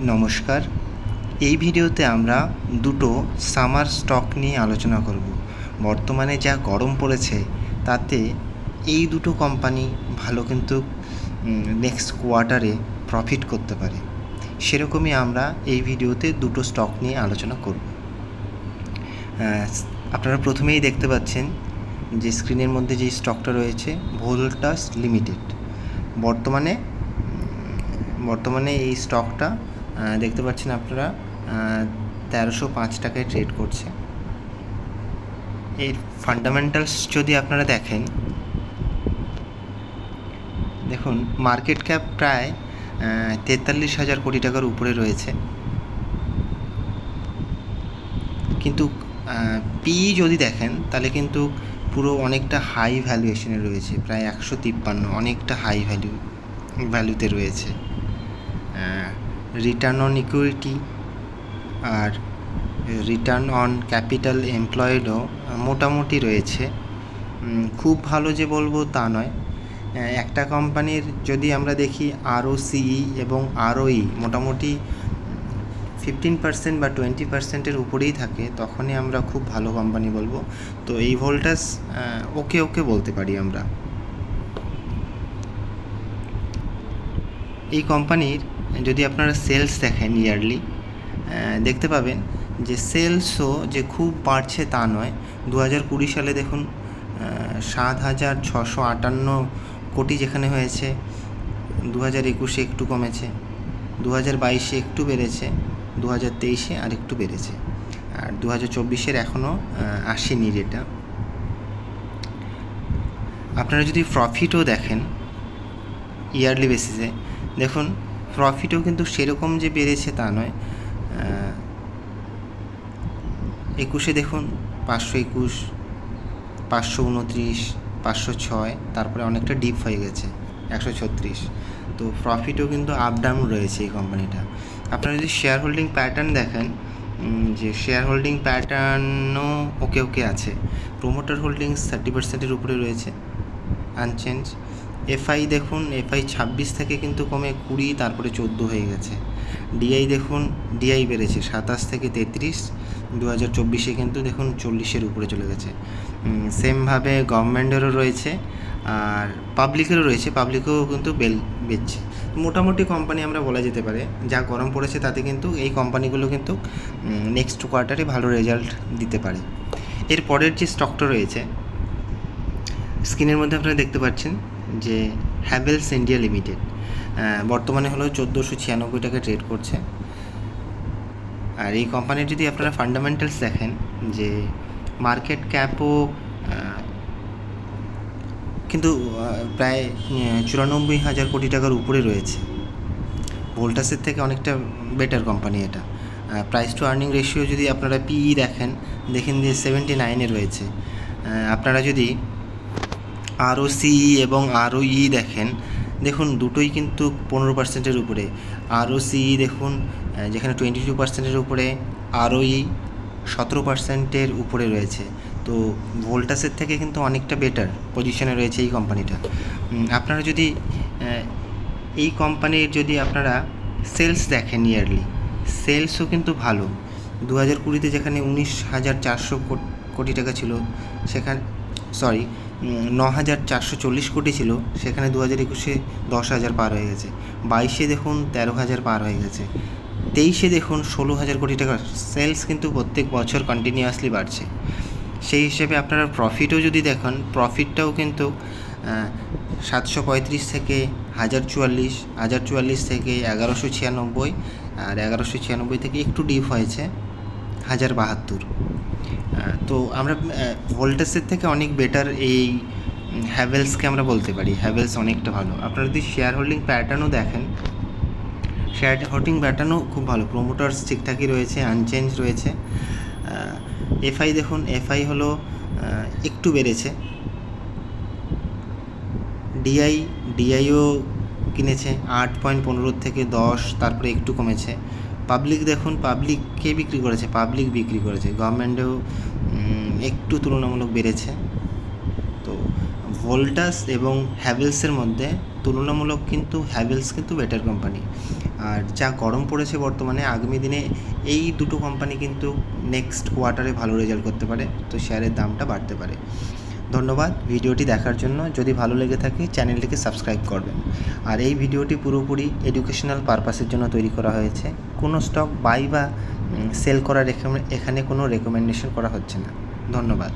নমস্কার। এই ভিডিওতে আমরা দুটো সামার স্টক নিয়ে আলোচনা করব। বর্তমানে যা গরম পড়েছে তাতে এই দুটো কোম্পানি ভালো কিন্তু নেক্সট কোয়ার্টারে প্রফিট করতে পারে, সেরকমই আমরা এই ভিডিওতে দুটো স্টক নিয়ে আলোচনা করব। আপনারা প্রথমেই দেখতে পাচ্ছেন যে স্ক্রিনের মধ্যে যে স্টকটা রয়েছে ভোল্টাস লিমিটেড। বর্তমানে এই স্টকটা দেখতে পাচ্ছেন আপনারা 1305 টাকায় ট্রেড করছে। এর ফান্ডামেন্টালস যদি আপনারা দেখুন মার্কেট ক্যাপ প্রায় 43,000 কোটি টাকার উপরে রয়েছে, কিন্তু পি যদি দেখেন তাহলে কিন্তু পুরো অনেকটা হাই ভ্যালুয়েশনে রয়েছে, প্রায় 153, অনেকটা হাই ভ্যালুতে রয়েছে। রিটার্ন অন ইকুইটি আর রিটার্ন অন ক্যাপিটাল এমপ্লয়েডও মোটামুটি রয়েছে, খুব ভালো যে বলবো তা নয়। একটা কোম্পানির যদি আমরা দেখি ROCE এবং ROE মোটামুটি 15% বা 20%-এর উপরেই থাকে, তখনই আমরা খুব ভালো কোম্পানি বলবো। তো এই ভোল্টাস ওকে বলতে পারি আমরা। এই কোম্পানির যদি আপনারা সেলস দেখেন ইয়ারলি, দেখতে পাবেন যে সেলসও যে খুব বাড়ছে তা নয়। 2020 সালে দেখুন 7,658 কোটি যেখানে হয়েছে, 2021-এ একটু কমেছে, 2022-এ একটু বেড়েছে, 2023-এ আর একটু বেড়েছে, আর 2024-এর এখনও আসেনি রেটা। আপনারা যদি প্রফিটও দেখেন ইয়ারলি বেসিসে, দেখুন প্রফিটও কিন্তু সেরকম যে বেড়েছে তা নয়। 21-এ দেখুন 521, 529, 506, তারপরে অনেকটা ডিপ হয়ে গেছে 136। তো প্রফিটও কিন্তু আপ ডাউন রয়েছে এই কোম্পানিটা। আপনারা যদি শেয়ার হোল্ডিং প্যাটার্ন দেখেন, যে শেয়ার হোল্ডিং প্যাটার্নও ওকে আছে। প্রোমোটার হোল্ডিংস 30%-এর উপরে রয়েছে, আনচেঞ্জ। এফআই দেখুন, এফআই 26 থেকে কিন্তু কমে 20, তারপরে 14 হয়ে গেছে। ডিআই দেখুন, ডিআই বেড়েছে 27 থেকে 33, 2024-এ কিন্তু দেখুন 40-এর উপরে চলে গেছে। সেমভাবে গভর্নমেন্টেরও রয়েছে আর পাবলিকেরও রয়েছে, পাবলিকও কিন্তু বেচছে। মোটামুটি কোম্পানি আমরা বলা যেতে পারে, যা গরম পড়েছে তাতে কিন্তু এই কোম্পানিগুলো কিন্তু নেক্সট কোয়ার্টারে ভালো রেজাল্ট দিতে পারে। এর পরের যে স্টকটা রয়েছে স্ক্রিনের মধ্যে আপনারা দেখতে পাচ্ছেন যে হ্যাভেলস ইন্ডিয়া লিমিটেড, বর্তমানে হলো 1496 টাকা ট্রেড করছে। আর এই কোম্পানির যদি আপনারা ফান্ডামেন্টালস দেখেন, যে মার্কেট ক্যাপও কিন্তু প্রায় 94,000 কোটি টাকার উপরে রয়েছে। ভোল্টাসের থেকে অনেকটা বেটার কোম্পানি এটা। প্রাইস টু আর্নিং রেশিও যদি আপনারা পিই দেখেন যে 79-এ রয়েছে। আপনারা যদি ROCE এবং ROE দেখেন, দেখুন দুটোই কিন্তু 15%-এর উপরে। ROCE দেখুন যেখানে 22%-এর উপরে, ROE 17%-এর উপরে রয়েছে। তো ভোল্টাসের থেকে কিন্তু অনেকটা বেটার পজিশনে রয়েছে এই কোম্পানিটা। আপনারা যদি এই কোম্পানির যদি আপনারা সেলস দেখেন ইয়ারলি, সেলসও কিন্তু ভালো। 2020-তে যেখানে 19,400 কোটি টাকা ছিল, সেখানে 9,440 কোটি ছিল, সেখানে 2021-এ 10,000 পার হয়ে গেছে। 22-এ দেখুন 13,000 পার হয়ে গেছে। 23-এ দেখুন 16,000 কোটি টাকা সেলস কিন্তু প্রত্যেক বছর কন্টিনিউয়াসলি বাড়ছে। সেই হিসেবে আপনারা প্রফিটও যদি দেখেন, প্রফিটটাও কিন্তু 735 থেকে 1,044 থেকে 1,196, আর 1,196 থেকে একটু ডিপ হয়েছে 1,072। তো আমরা ভোল্টাসের থেকে অনেক বেটার এই হ্যাভেলসকে আমরা বলতে পারি। হ্যাভেলস অনেকটা ভালো। আপনারা যদি শেয়ার হোল্ডিং প্যাটার্নও দেখেন, শেয়ার হোল্ডিং প্যাটার্নও খুব ভালো। প্রোমোটার্স ঠিকঠাকই রয়েছে, আনচেঞ্জ রয়েছে। এফআই দেখুন, এফআই হলো একটু বেড়েছে। ডিআইও কিনেছে 8.15 থেকে 10, তারপরে একটু কমেছে। পাবলিক দেখুন, পাবলিককে বিক্রি করেছে। গভর্নমেন্টেও একটু তুলনামূলক বেড়েছে। তো ভোল্টাস এবং হ্যাভেলসের মধ্যে তুলনামূলক কিন্তু হ্যাভেলস কিন্তু বেটার কোম্পানি। আর যা গরম পড়েছে বর্তমানে, আগামী দিনে এই দুটো কোম্পানি কিন্তু নেক্সট কোয়ার্টারে ভালো রেজাল্ট করতে পারে, তো শেয়ারের দামটা বাড়তে পারে। ধন্যবাদ ভিডিওটি দেখার জন্য। যদি ভালো লেগে থাকে চ্যানেলটিকে সাবস্ক্রাইব করবেন। আর এই ভিডিওটি পুরোপুরি এডুকেশনাল পারপাসের জন্য তৈরি করা হয়েছে। কোনো স্টক বাই বা সেল করার এখানে কোনো রেকমেন্ডেশন করা হচ্ছে না। ধন্যবাদ।